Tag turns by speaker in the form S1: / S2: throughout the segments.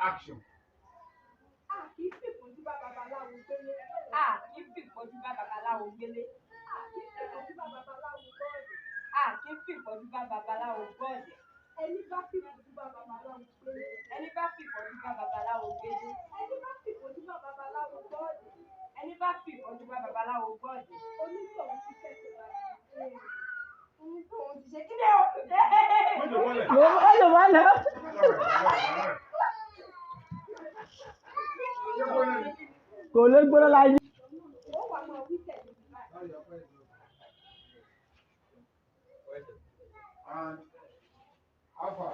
S1: Action. And Alpha.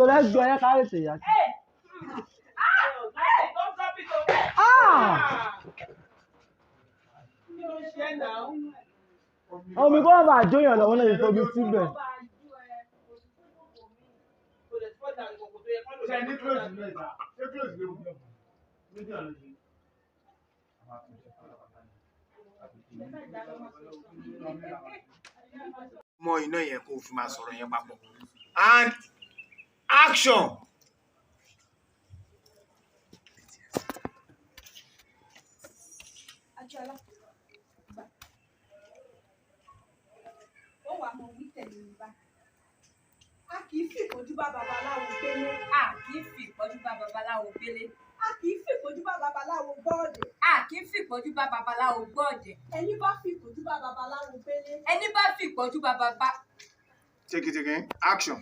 S2: Let's go. I can't say that. Oh, we go over join your one is for be simple.
S1: More you know yẹn kó fi máa sọ̀rọ̀ yẹn papọ̀. And action.
S3: A kì í fi ìpọ́njú bá babaláwo gbélé.
S4: A kì í fi ìpọ́njú bá babaláwo gbélé.
S3: A kì í fi ìpọ́njú bá babaláwo gbọ́ọ̀dẹ̀.
S4: A kì í fi ìpọ́njú bá babaláwo gbọ́ọ̀dẹ̀.
S3: Ẹni bá fi ìpọ́njú bá babaláwo gbélé.
S4: Ẹni bá fi ìpọ́njú bá baba.
S1: Take it again. Action.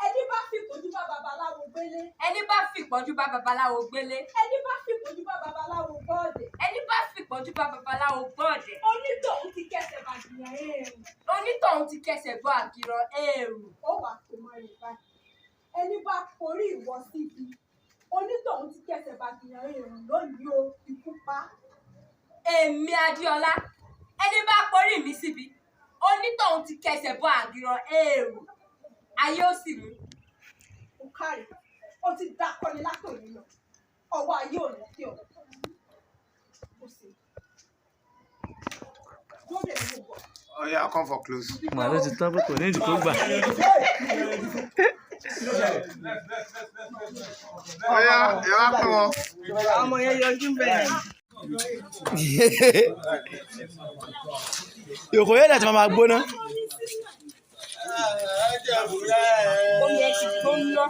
S3: Ẹni bá fi ìpọ́njú bá babaláwo gbélé.
S4: Ẹni bá fi ìpọ́njú bá babaláwo gbélé.
S3: Ẹni bá fi ìpọ́njú bá babaláwo gbọ́ọ̀dẹ̀.
S4: Ẹni bá fi ìpọ́njú bá babaláwo gbọ́ọ̀dẹ̀.
S3: Onítọ̀hún ti kẹsẹ̀ bàjìyàn èèrù.
S4: Onítọ̀hún ti kẹsẹ̀ bọ́ àgìrọ̀ èèrù.
S3: Ó wà tó máa rìn báyìí. Ẹni bá forí ìwọ síbi. Onítọ̀hún ti kẹsẹ̀ bàjìyàn èèrù lónìí o, ikú pa.
S4: Èmi Adéọlá. Ẹni bá porí mi síbi. Onítọ̀hún ti kẹsẹ̀ bọ́ àgìrọ̀ èèrù. Ayé ó sì mú.
S3: Ó kárí. Ó ti dákọ́ni látòní lọ. Ọwọ́ ayé ò ní kí ọ. Ó sì. Gómìnà ló bọ̀.
S1: Oh yeah, come for close.
S2: Màá ló ti tán pé kò ní ìdíkó gbà.
S1: Oh yeah, you wá pín wọn.
S2: Ọmọ yẹn yọjú bẹ́ẹ̀. Yòkó yẹn dẹ̀ tí wọ́n máa gbóná.
S4: Omi ẹ̀ sì tó ń lọ.